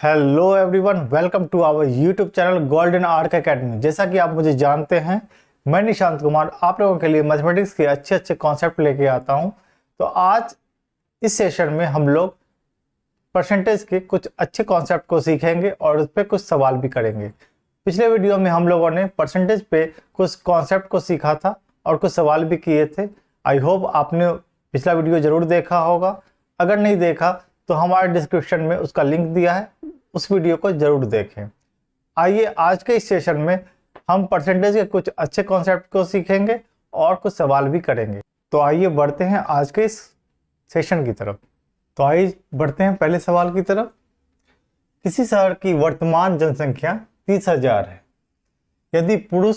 Hello everyone, welcome to our YouTube channel Golden Arc Academy. जैसा कि आप मुझे जानते हैं, मैं निशांत कुमार आप लोगों के लिए मैथमेटिक्स के अच्छे अच्छे कॉन्सेप्ट लेके आता हूं। तो आज इस सेशन में हम लोग परसेंटेज के कुछ अच्छे कॉन्सेप्ट को सीखेंगे और उस पर कुछ सवाल भी करेंगे। पिछले वीडियो में हम लोगों ने परसेंटेज पे कुछ कॉन्सेप्ट को सीखा था और कुछ सवाल भी किए थे। आई होप आपने पिछला वीडियो ज़रूर देखा होगा। अगर नहीं देखा तो हमारे डिस्क्रिप्शन में उसका लिंक दिया है, उस वीडियो को जरूर देखें। आइए आज के इस सेशन में हम परसेंटेज के कुछ अच्छे कॉन्सेप्ट को सीखेंगे और कुछ सवाल भी करेंगे। तो आइए बढ़ते हैं आज के इस सेशन की तरफ। तो आइए बढ़ते हैं पहले सवाल की तरफ। किसी शहर की वर्तमान जनसंख्या 30,000 है। यदि पुरुष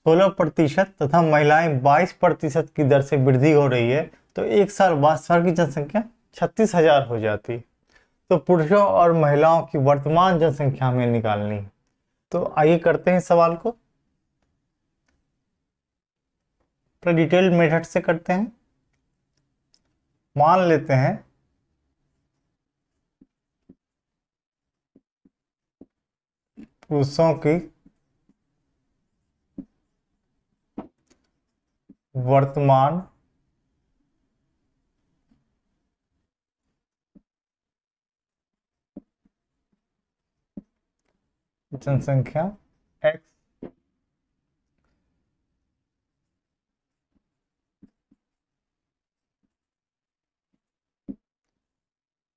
16% तथा महिलाएं 22% की दर से वृद्धि हो रही है तो एक साल बाद शहर की जनसंख्या 36,000 हो जाती। तो पुरुषों और महिलाओं की वर्तमान जनसंख्या हमें निकालनी है। तो आइए करते हैं सवाल को डिटेल मेथड से करते हैं। मान लेते हैं पुरुषों की वर्तमान जनसंख्या x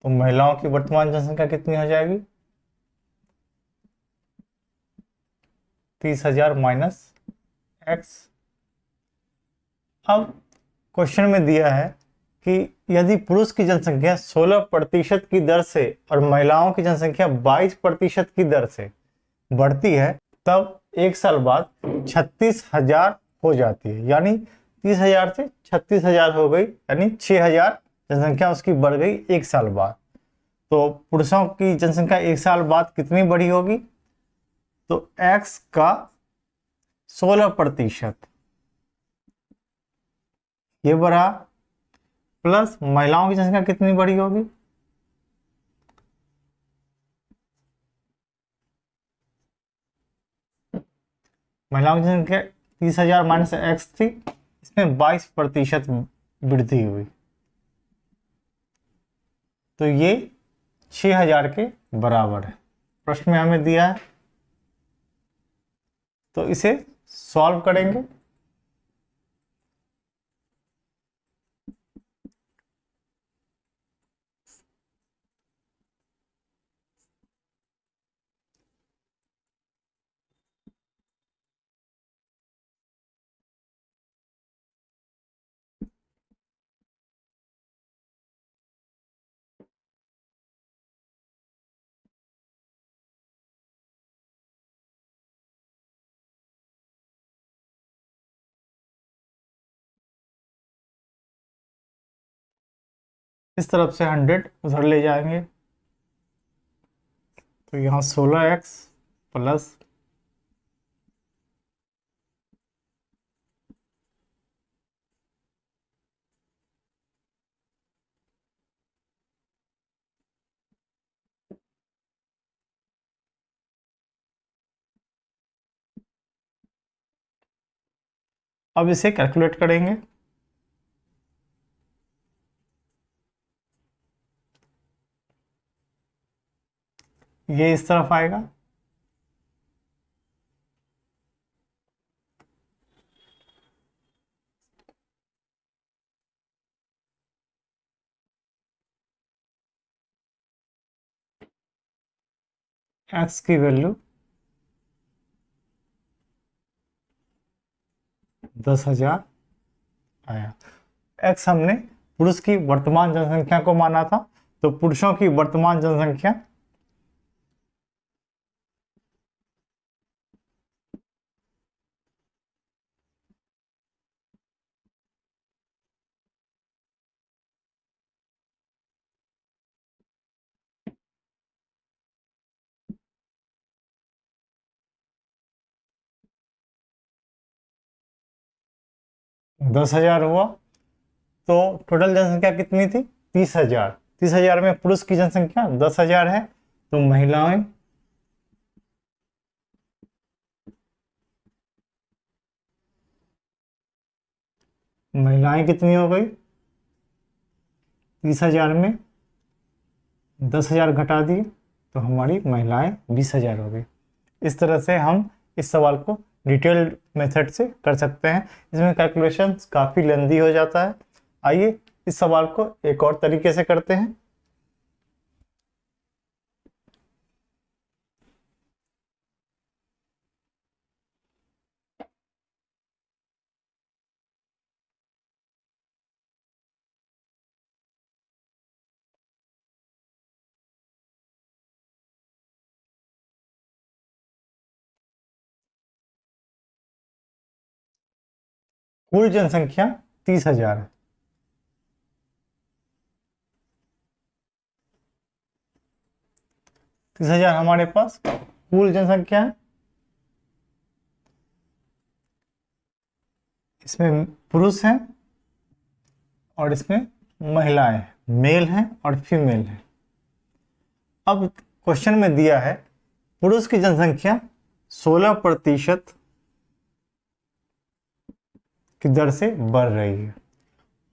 तो महिलाओं की वर्तमान जनसंख्या कितनी हो जाएगी? 30,000 माइनस x। अब क्वेश्चन में दिया है कि यदि पुरुष की जनसंख्या 16% की दर से और महिलाओं की जनसंख्या 22% की दर से बढ़ती है तब एक साल बाद 36,000 हो जाती है। यानी 30,000 से 36,000 हो गई, यानी 6,000 जनसंख्या उसकी बढ़ गई एक साल बाद। तो पुरुषों की जनसंख्या एक साल बाद कितनी बढ़ी होगी? तो x का 16% ये बढ़ा, प्लस महिलाओं की जनसंख्या कितनी बढ़ी होगी? महिलाओं की जनसंख्या 30,000 माइनस x थी, इसमें 22% वृद्धि हुई। तो ये 6,000 के बराबर है। प्रश्न में हमें दिया है तो इसे सॉल्व करेंगे। इस तरफ से 100 उधर ले जाएंगे तो यहाँ 16x प्लस अब इसे कैलकुलेट करेंगे। ये इस तरफ आएगा, x की वैल्यू 10,000 आया। x हमने पुरुष की वर्तमान जनसंख्या को माना था, तो पुरुषों की वर्तमान जनसंख्या 10,000 हुआ। तो टोटल जनसंख्या कितनी थी? 30,000। 30,000 में पुरुष की जनसंख्या 10,000 है, तो महिलाएं कितनी हो गई, 30,000 में 10,000 घटा दिए तो हमारी महिलाएं 20,000 हो गई। इस तरह से हम इस सवाल को डिटेल्ड मेथड से कर सकते हैं। इसमें कैलकुलेशंस काफ़ी लेंदी हो जाता है। आइए इस सवाल को एक और तरीके से करते हैं। कुल जनसंख्या 30,000 है। 30,000 हमारे पास कुल जनसंख्या है। इसमें पुरुष हैं और इसमें महिलाएं, मेल हैं और फीमेल हैं। अब क्वेश्चन में दिया है पुरुष की जनसंख्या 16% की दर से बढ़ रही है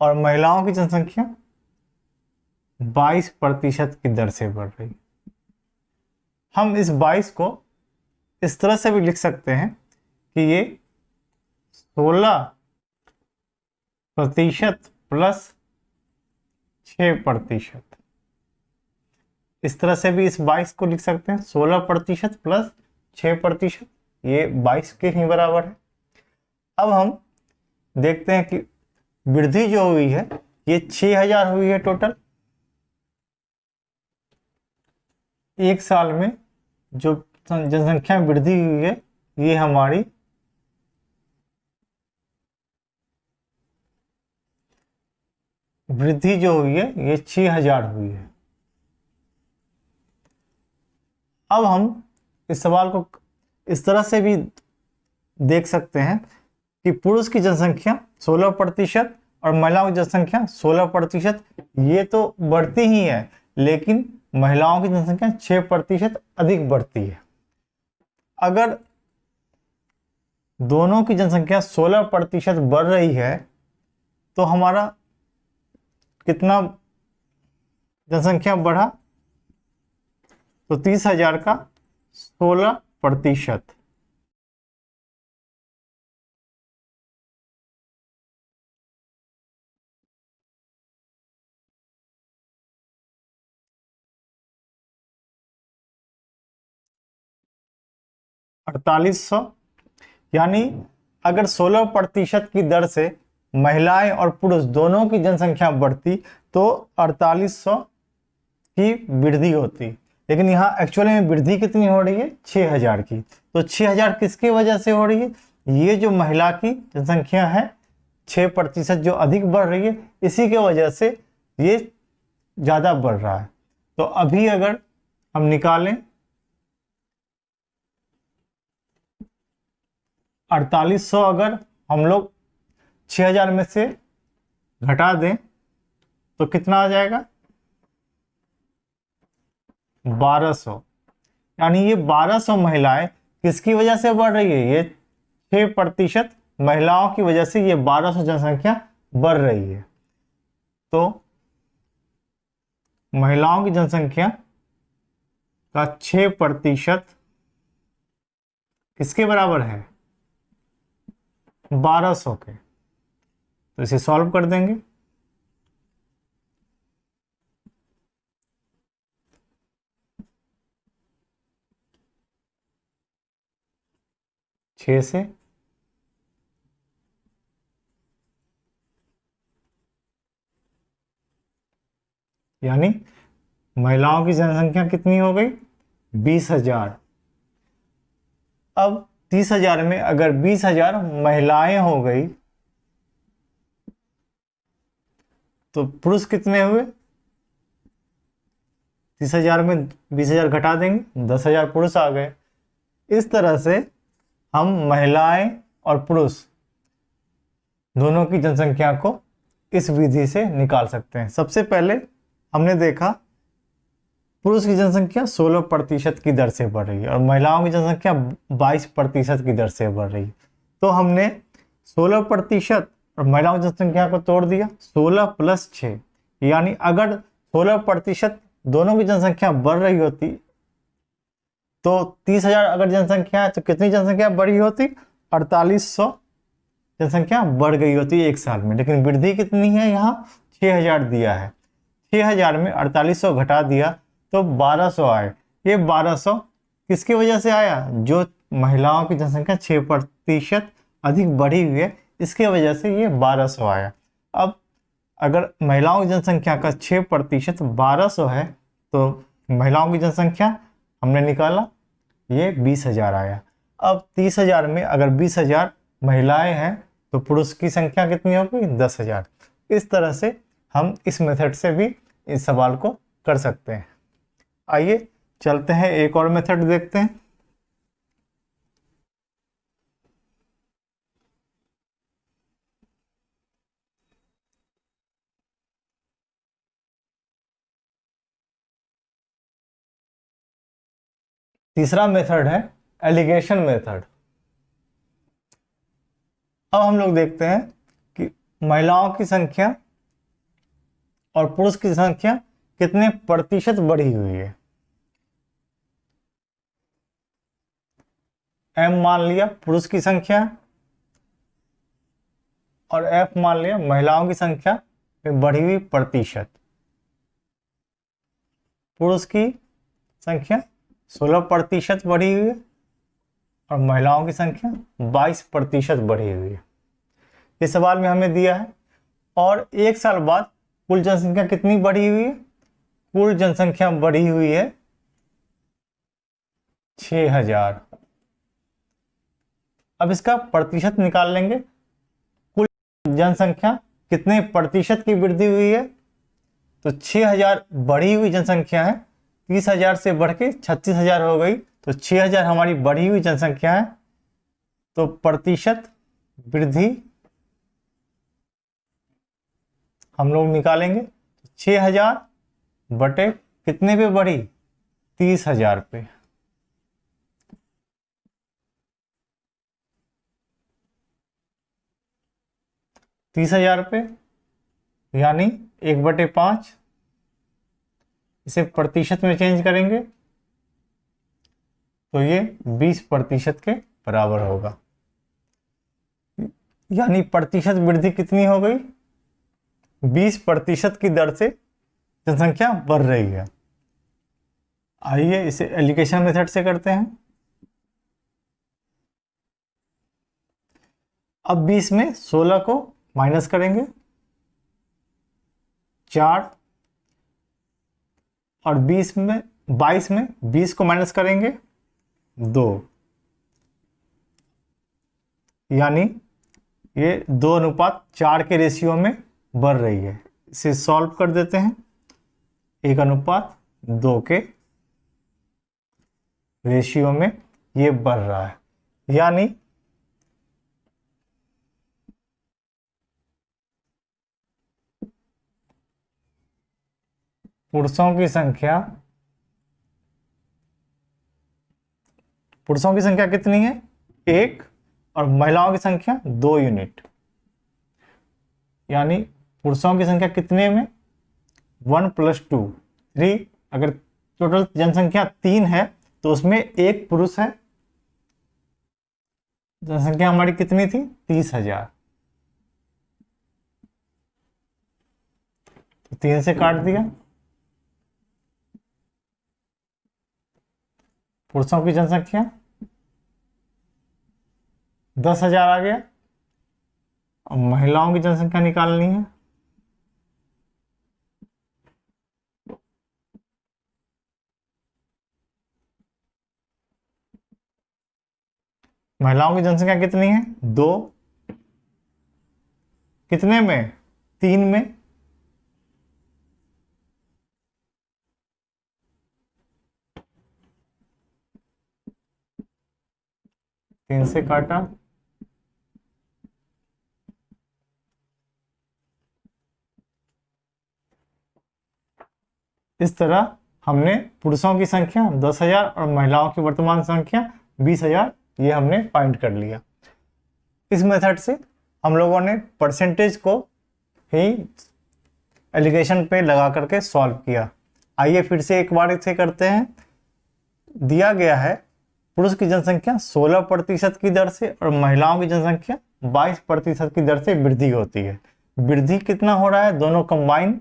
और महिलाओं की जनसंख्या 22% की दर से बढ़ रही है। हम इस 22 को इस तरह से भी लिख सकते हैं कि ये 16% प्लस 6%। इस तरह से भी इस 22 को लिख सकते हैं, 16% प्लस 6%, ये 22 के ही बराबर है। अब हम देखते हैं कि वृद्धि जो हुई है ये 6,000 हुई है टोटल। एक साल में जो जनसंख्या में वृद्धि हुई है ये हमारी वृद्धि जो हुई है ये 6,000 हुई है। अब हम इस सवाल को इस तरह से भी देख सकते हैं कि पुरुष की जनसंख्या 16% और महिलाओं की जनसंख्या 16%, ये तो बढ़ती ही है, लेकिन महिलाओं की जनसंख्या 6% अधिक बढ़ती है। अगर दोनों की जनसंख्या 16% बढ़ रही है तो हमारा कितना जनसंख्या बढ़ा, तो 30,000 का 16%। अड़तालीस सौ, यानी अगर 16% की दर से महिलाएं और पुरुष दोनों की जनसंख्या बढ़ती तो 4800 की वृद्धि होती। लेकिन यहाँ एक्चुअली में वृद्धि कितनी हो रही है, 6,000 की। तो 6,000 किसकी वजह से हो रही है, ये जो महिला की जनसंख्या है 6% जो अधिक बढ़ रही है, इसी के वजह से ये ज़्यादा बढ़ रहा है। तो अभी अगर हम निकालें 4800, अगर हम लोग 6,000 में से घटा दें तो कितना आ जाएगा, 1200। यानी ये 1200 महिलाएं किसकी वजह से बढ़ रही है, ये 6% महिलाओं की वजह से ये 1200 जनसंख्या बढ़ रही है। तो महिलाओं की जनसंख्या का 6% किसके बराबर है, 1200 के। तो इसे सॉल्व कर देंगे। छह से यानी महिलाओं की जनसंख्या कितनी हो गई, 20,000। अब 30,000 में अगर 20,000 महिलाएं हो गई तो पुरुष कितने हुए, 30,000 में 20,000 घटा देंगे, 10,000 पुरुष आ गए। इस तरह से हम महिलाएं और पुरुष दोनों की जनसंख्या को इस विधि से निकाल सकते हैं। सबसे पहले हमने देखा पुरुष की जनसंख्या 16% की दर से बढ़ रही है और महिलाओं की जनसंख्या 22% की दर से बढ़ रही है। तो हमने 16% और महिलाओं की जनसंख्या को तोड़ दिया 16 + 6, यानी अगर 16% दोनों की जनसंख्या बढ़ रही होती तो 30,000 अगर जनसंख्या है तो कितनी जनसंख्या बढ़ी होती? 4800 जनसंख्या बढ़ गई होती है एक साल में। लेकिन वृद्धि कितनी है? यहाँ 6000 दिया है। 6000 में 4800 घटा दिया तो 1200 आए। ये 1200 किसकी वजह से आया? जो महिलाओं की जनसंख्या 6% अधिक बढ़ी हुई है, इसके वजह से ये 1200 आया। अब अगर महिलाओं की जनसंख्या का 6% 1200 है तो महिलाओं की जनसंख्या हमने निकाला, ये 20,000 आया। अब 30,000 में अगर 20,000 महिलाएं हैं तो पुरुष की संख्या कितनी होगी? 10,000। इस तरह से हम इस मेथड से भी इस सवाल को कर सकते हैं। आइए चलते हैं एक और मेथड देखते हैं। तीसरा मेथड है एलिगेशन मेथड। अब हम लोग देखते हैं कि महिलाओं की संख्या और पुरुष की संख्या कितने प्रतिशत बढ़ी हुई है। m मान लिया पुरुष की संख्या और f मान लिया महिलाओं की संख्या में बढ़ी हुई प्रतिशत। पुरुष की संख्या 16% बढ़ी हुई है और महिलाओं की संख्या 22% बढ़ी हुई है। ये सवाल में हमें दिया है। और एक साल बाद कुल जनसंख्या कितनी बढ़ी हुई है? कुल जनसंख्या बढ़ी हुई है 6000। अब इसका प्रतिशत निकाल लेंगे। कुल जनसंख्या कितने प्रतिशत की वृद्धि हुई है? तो 6000 बढ़ी हुई जनसंख्या है, 30,000 से बढ़ के 36,000 हो गई, तो 6000 हमारी बढ़ी हुई जनसंख्या है। तो प्रतिशत वृद्धि हम लोग निकालेंगे। 6000 बटे कितने पे बढ़ी? 30,000 पे। तीस हजार पे यानी 1/5। इसे प्रतिशत में चेंज करेंगे तो ये 20% के बराबर होगा। यानी प्रतिशत वृद्धि कितनी हो गई? 20% की दर से जनसंख्या बढ़ रही है। आइए इसे एलिगेशन मेथड से करते हैं। अब 20 में 16 को माइनस करेंगे, 4, और 22 में 20 को माइनस करेंगे 2, यानी ये 2:4 के रेशियो में बढ़ रही है। इसे सॉल्व कर देते हैं। 1:2 के रेशियो में ये बढ़ रहा है। यानी पुरुषों की संख्या कितनी है? 1 और महिलाओं की संख्या 2 यूनिट। यानी पुरुषों की संख्या कितने में? 1 + 2 3। अगर टोटल जनसंख्या 3 है तो उसमें 1 पुरुष है। जनसंख्या हमारी कितनी थी? 30,000। तो 3 से काट दिया। पुरुषों की जनसंख्या 10,000 आ गया। और महिलाओं की जनसंख्या निकालनी है। महिलाओं की जनसंख्या कितनी है? 2। कितने में? 3 में। तीन से काटा। इस तरह हमने पुरुषों की संख्या 10,000 और महिलाओं की वर्तमान संख्या 20,000 ये हमने फाइंड कर लिया। इस मेथड से हम लोगों ने परसेंटेज को ही एलिगेशन पे लगा करके सॉल्व किया। आइए फिर से एक बार इसे करते हैं। दिया गया है पुरुष की जनसंख्या 16% की दर से और महिलाओं की जनसंख्या 22% की दर से वृद्धि होती है। वृद्धि कितना हो रहा है दोनों कंबाइन,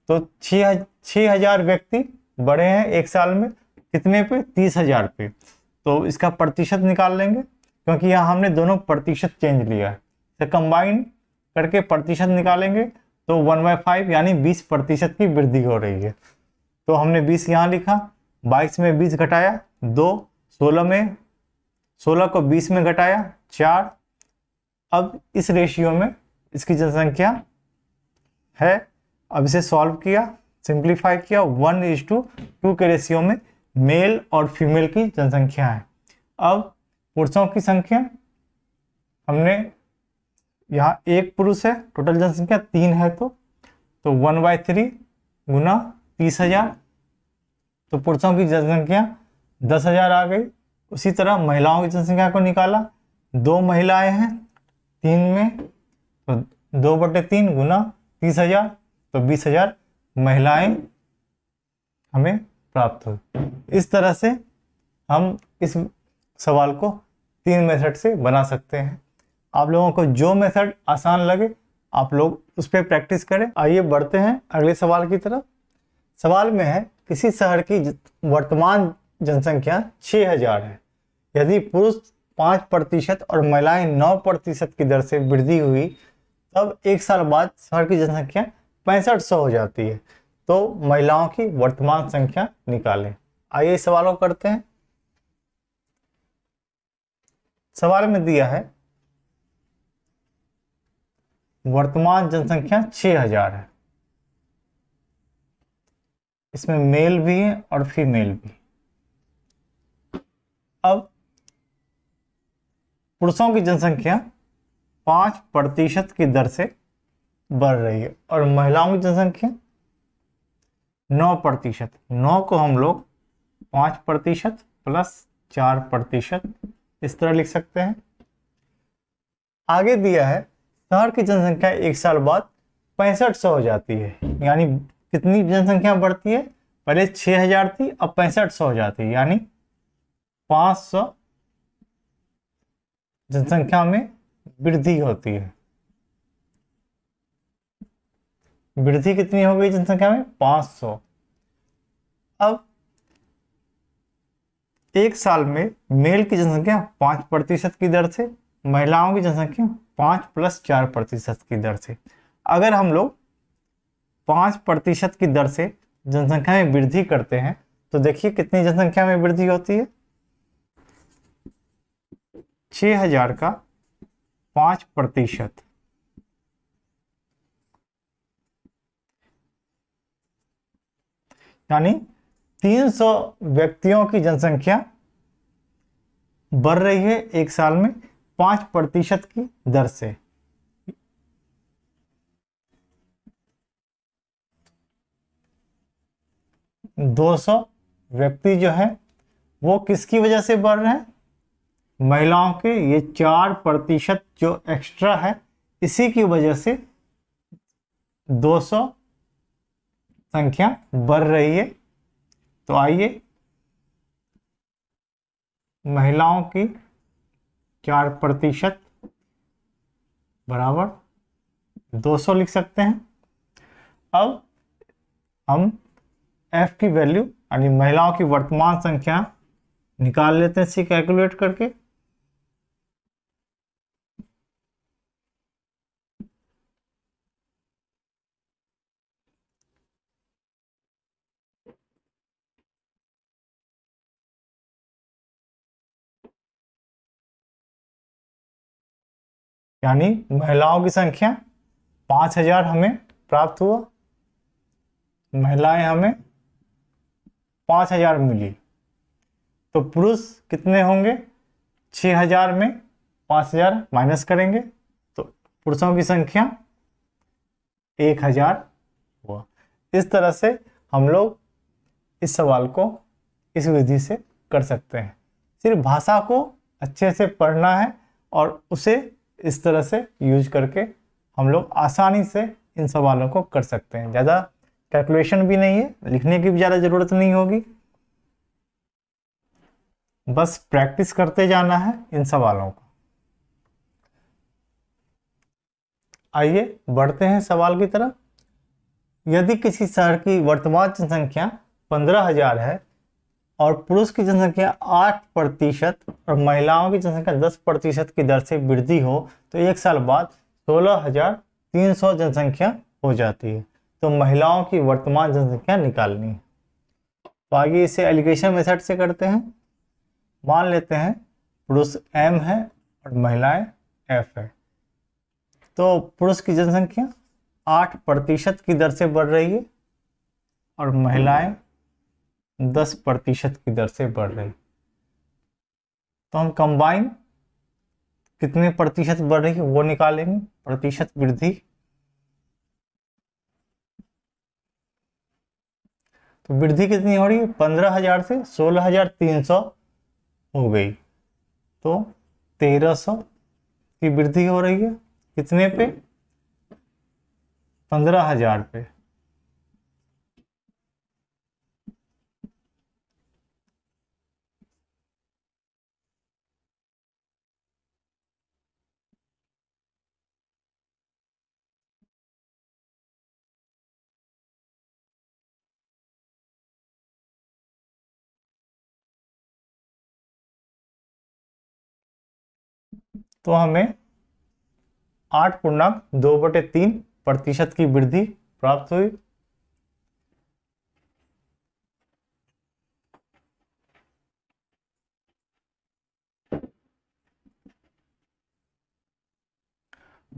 तो 6,000 व्यक्ति बढ़े हैं एक साल में, कितने पे? 30,000 पे। तो इसका प्रतिशत निकाल लेंगे, क्योंकि यहाँ हमने दोनों प्रतिशत चेंज लिया है, तो कंबाइन करके प्रतिशत निकालेंगे तो 1/5 यानी 20% की वृद्धि हो रही है। तो हमने 20 यहाँ लिखा, 22 में 20 घटाया 2, 16 को 20 में घटाया 4। अब इस रेशियो में इसकी जनसंख्या है। अब इसे सॉल्व किया, सिंप्लीफाई किया, 1:2 के रेशियो में मेल और फीमेल की जनसंख्या है। अब पुरुषों की संख्या हमने यहाँ एक पुरुष है, टोटल जनसंख्या 3 है, तो 1/3 गुना 30,000, तो पुरुषों की जनसंख्या 10,000 आ गई। उसी तरह महिलाओं की जनसंख्या को निकाला, 2 महिलाएं हैं 3 में, तो 2/3 गुना 30,000, तो 20,000 महिलाएं हमें प्राप्त हुई। इस तरह से हम इस सवाल को 3 मेथड से बना सकते हैं। आप लोगों को जो मेथड आसान लगे आप लोग उस पर प्रैक्टिस करें। आइए बढ़ते हैं अगले सवाल की तरफ। सवाल में है किसी शहर की वर्तमान जनसंख्या 6,000 है। यदि पुरुष 5% और महिलाएं 9% की दर से वृद्धि हुई, तब एक साल बाद शहर की जनसंख्या 6500 हो जाती है। तो महिलाओं की वर्तमान संख्या निकालें। आइए इस सवाल को करते हैं। सवाल में दिया है वर्तमान जनसंख्या 6,000 है, इसमें मेल भी है और फीमेल भी। अब पुरुषों की जनसंख्या 5% की दर से बढ़ रही है और महिलाओं की जनसंख्या 9%। 9 को हम लोग 5% प्लस 4% इस तरह लिख सकते हैं। आगे दिया है शहर की जनसंख्या एक साल बाद 6500 हो जाती है, यानी कितनी जनसंख्या बढ़ती है? पहले 6,000 थी, अब 6500 हो जाती है, यानी 500 जनसंख्या में वृद्धि होती है। वृद्धि कितनी हो गई जनसंख्या में? 500। अब एक साल में मेल की जनसंख्या 5% की दर से, महिलाओं की जनसंख्या 5 + 4% की दर से। अगर हम लोग 5% की दर से जनसंख्या में वृद्धि करते हैं तो देखिए कितनी जनसंख्या में वृद्धि होती है। 6,000 का 5%, यानी 300 व्यक्तियों की जनसंख्या बढ़ रही है एक साल में 5% की दर से। दो 200 व्यक्ति जो है वो किसकी वजह से बढ़ रहे हैं? महिलाओं के। ये 4% जो एक्स्ट्रा है इसी की वजह से 200 संख्या बढ़ रही है। तो आइए महिलाओं की 4% बराबर 200 लिख सकते हैं। अब हम F की वैल्यू यानी महिलाओं की वर्तमान संख्या निकाल लेते हैं इसे कैलकुलेट करके। यानी महिलाओं की संख्या 5,000 हमें प्राप्त हुआ, महिलाएं हमें 5,000 मिली। तो पुरुष कितने होंगे? 6,000 में 5,000 माइनस करेंगे तो पुरुषों की संख्या 1,000 हुआ। इस तरह से हम लोग इस सवाल को इस विधि से कर सकते हैं। सिर्फ भाषा को अच्छे से पढ़ना है और उसे इस तरह से यूज करके हम लोग आसानी से इन सवालों को कर सकते हैं। ज़्यादा कैलकुलेशन भी नहीं है, लिखने की भी ज़्यादा ज़रूरत नहीं होगी, बस प्रैक्टिस करते जाना है इन सवालों को। आइए बढ़ते हैं सवाल की तरफ। यदि किसी शहर की वर्तमान जनसंख्या 15,000 है और पुरुष की जनसंख्या 8% और महिलाओं की जनसंख्या 10% की दर से वृद्धि हो तो एक साल बाद 16,300 जनसंख्या हो जाती है। तो महिलाओं की वर्तमान जनसंख्या निकालनी है। तो आगे इसे एलिगेशन मेथड से करते हैं। मान लेते हैं पुरुष M है और महिलाएं F है। तो पुरुष की जनसंख्या 8% की दर से बढ़ रही है और महिलाएं 10% की दर से बढ़ रही। तो हम कंबाइन कितने प्रतिशत बढ़ रही है वो निकालेंगे, प्रतिशत वृद्धि। तो वृद्धि कितनी हो रही है, 15,000 से 16,300 हो गई। तो 1,300 की वृद्धि हो रही है। कितने पे, 15,000 पे। तो हमें 8.2/3% की वृद्धि प्राप्त हुई।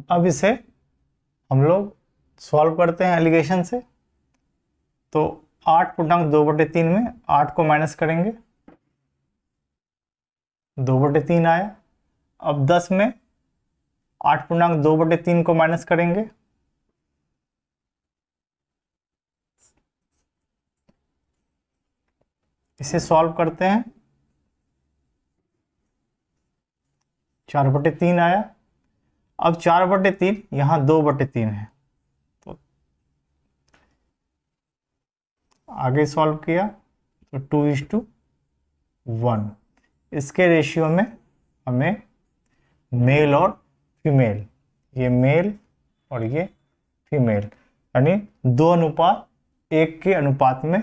अब इसे हम लोग सॉल्व करते हैं एलिगेशन से। तो 8.2/3 में 8 को माइनस करेंगे, 2/3 आया। अब 10 में 8.2/3 को माइनस करेंगे, इसे सॉल्व करते हैं, 4/3 आया। अब 4/3 यहाँ 2/3 है, तो आगे सॉल्व किया तो 2:1। इसके रेशियो में हमें मेल और फीमेल, ये मेल और ये फीमेल, यानी 2:1 के अनुपात में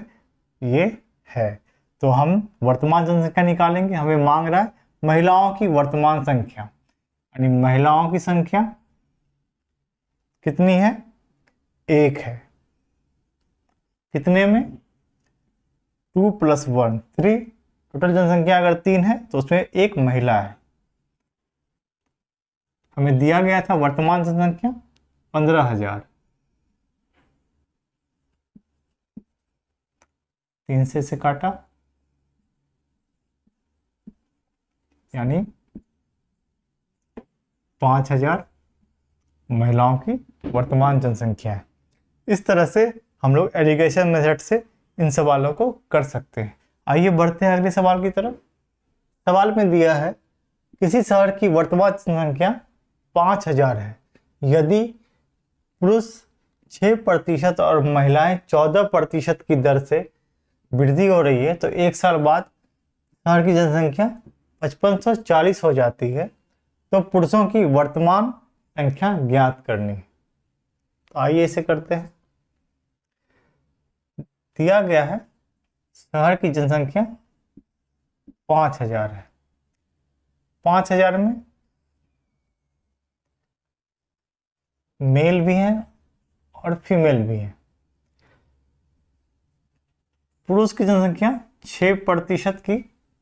ये है। तो हम वर्तमान जनसंख्या निकालेंगे। हमें मांग रहा है महिलाओं की वर्तमान संख्या, यानी महिलाओं की संख्या कितनी है, 1 है। कितने में, 2 + 1 3। टोटल जनसंख्या अगर 3 है तो उसमें एक महिला है। हमें दिया गया था वर्तमान जनसंख्या 15,000। 3 से इसे काटा, यानी 5,000 महिलाओं की वर्तमान जनसंख्या है। इस तरह से हम लोग एलिगेशन मेथड से इन सवालों को कर सकते हैं। आइए बढ़ते हैं अगले सवाल की तरफ। सवाल में दिया है किसी शहर की वर्तमान जनसंख्या 5,000 है। यदि पुरुष 6% और महिलाएं 14% की दर से वृद्धि हो रही है तो एक साल बाद शहर की जनसंख्या 5540 हो जाती है। तो पुरुषों की वर्तमान संख्या ज्ञात करनी है। तो आइए इसे करते हैं। दिया गया है शहर की जनसंख्या 5,000 है। 5,000 में मेल भी हैं और फीमेल भी हैं। पुरुष की जनसंख्या 6% की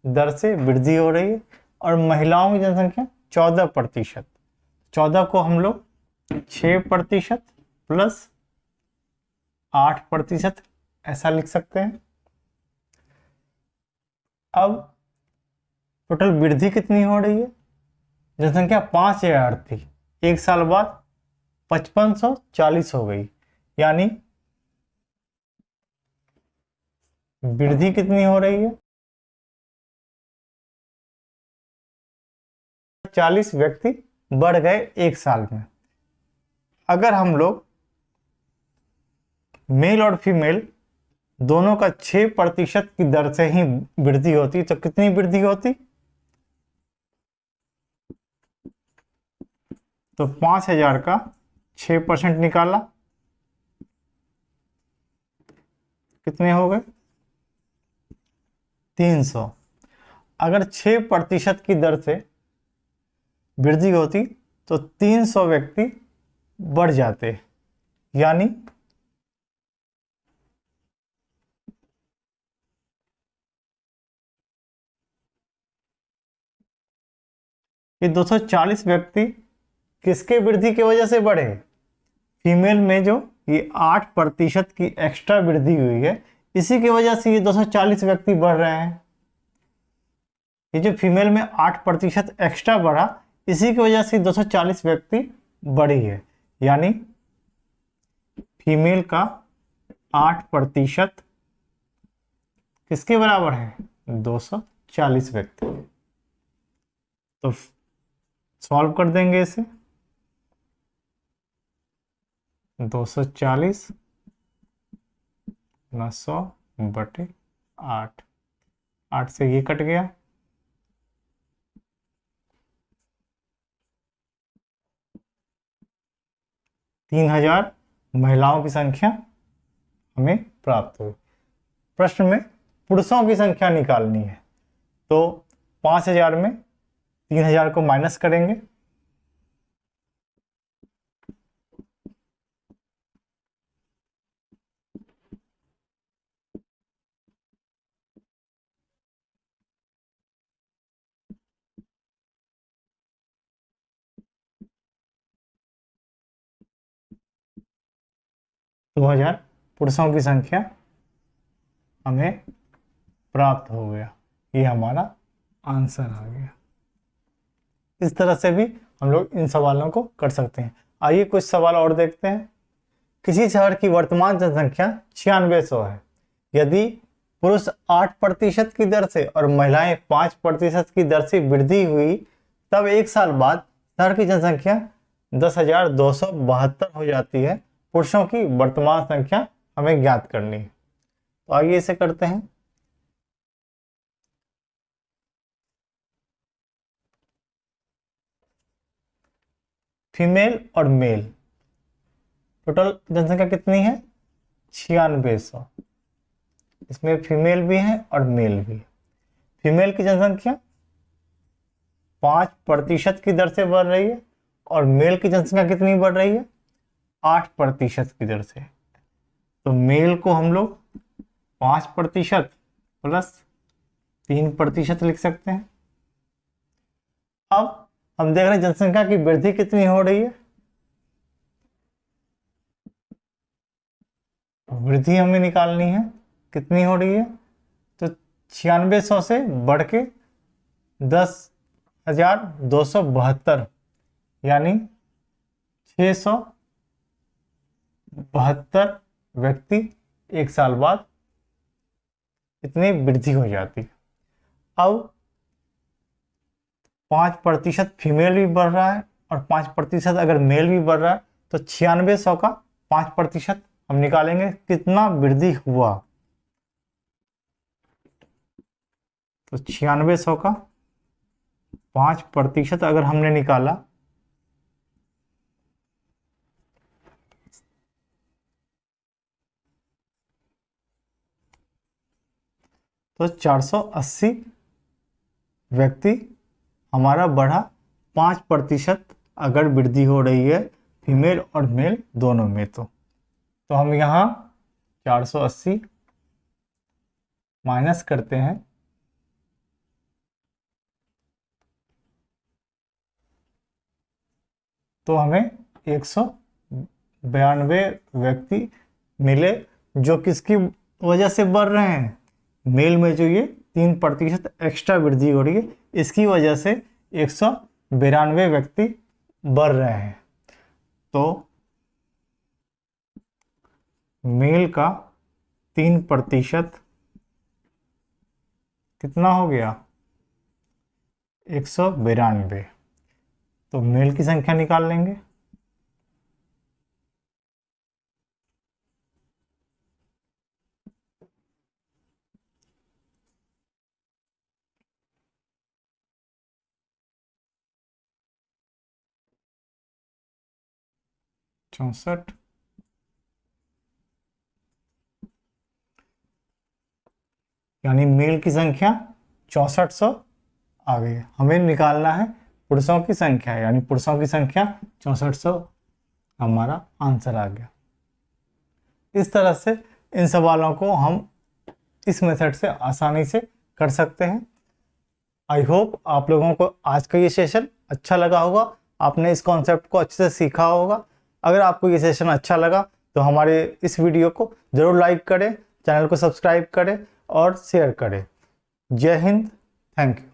दर से वृद्धि हो रही है और महिलाओं की जनसंख्या 14%। 14 को हम लोग 6% प्लस 8% ऐसा लिख सकते हैं। अब टोटल वृद्धि कितनी हो रही है, जनसंख्या 5,000 थी, एक साल बाद 5540 हो गई, यानी वृद्धि कितनी हो रही है? 40 व्यक्ति बढ़ गए एक साल में। अगर हम लोग मेल और फीमेल दोनों का 6% की दर से ही वृद्धि होती तो कितनी वृद्धि होती? तो 5,000 का 6% निकाला, कितने हो गए? 300। अगर 6% की दर से वृद्धि होती तो 300 व्यक्ति बढ़ जाते, यानी ये 240 व्यक्ति किसके वृद्धि की वजह से बढ़े? फीमेल में जो ये 8% की एक्स्ट्रा वृद्धि हुई है, इसी की वजह से ये 240 व्यक्ति बढ़ रहे हैं। ये जो फीमेल में 8% एक्स्ट्रा बढ़ा, इसी की वजह से 240 व्यक्ति बढ़ी है, यानी फीमेल का 8% किसके बराबर है? 240 व्यक्ति। तो सॉल्व कर देंगे इसे। 240 गुना 100/8, 8 से ये कट गया, 3000 महिलाओं की संख्या हमें प्राप्त हुई। प्रश्न में पुरुषों की संख्या निकालनी है, तो 5000 में 3000 को माइनस करेंगे, दो 2000 पुरुषों की संख्या हमें प्राप्त हो गया। ये हमारा आंसर आ गया। इस तरह से भी हम लोग इन सवालों को कर सकते हैं। आइए कुछ सवाल और देखते हैं। किसी शहर की वर्तमान जनसंख्या 9600 है। यदि पुरुष 8% की दर से और महिलाएं 5% की दर से वृद्धि हुई, तब एक साल बाद शहर की जनसंख्या 10,272 हो जाती है। पुरुषों की वर्तमान संख्या हमें ज्ञात करनी है। तो आइए इसे करते हैं। फीमेल और मेल, टोटल जनसंख्या कितनी है? 9600। इसमें फीमेल भी है और मेल भी है। फीमेल की जनसंख्या 5% की दर से बढ़ रही है और मेल की जनसंख्या कितनी बढ़ रही है? 8% की दर से। तो मेल को हम लोग 5% प्लस 3% लिख सकते हैं। अब हम देख रहे हैं जनसंख्या की वृद्धि कितनी हो रही है। वृद्धि हमें निकालनी है, कितनी हो रही है? तो 9600 से बढ़ के 10,272, यानी 672 व्यक्ति एक साल बाद इतनी वृद्धि हो जाती है। अब 5% फीमेल भी बढ़ रहा है और 5% अगर मेल भी बढ़ रहा है, तो 9600 का 5% हम निकालेंगे, कितना वृद्धि हुआ। तो 9600 का 5% अगर हमने निकाला, तो 480 व्यक्ति हमारा बढ़ा। 5% अगर वृद्धि हो रही है फीमेल और मेल दोनों में, तो हम यहाँ 480 माइनस करते हैं, तो हमें 192 व्यक्ति मिले, जो किसकी वजह से बढ़ रहे हैं? मेल में जो ये 3% एक्स्ट्रा वृद्धि हो रही है, इसकी वजह से 192 व्यक्ति बढ़ रहे हैं। तो मेल का 3% कितना हो गया 192। तो मेल की संख्या निकाल लेंगे। चौसठ, यानी मेल की संख्या 6400 आ गई। हमें निकालना है पुरुषों की संख्या, यानी पुरुषों की संख्या 6400 हमारा आंसर आ गया। इस तरह से इन सवालों को हम इस मेथड से आसानी से कर सकते हैं। आई होप आप लोगों को आज का ये सेशन अच्छा लगा होगा, आपने इस कॉन्सेप्ट को अच्छे से सीखा होगा। अगर आपको ये सेशन अच्छा लगा तो हमारे इस वीडियो को ज़रूर लाइक करें, चैनल को सब्सक्राइब करें और शेयर करें। जय हिंद, थैंक यू।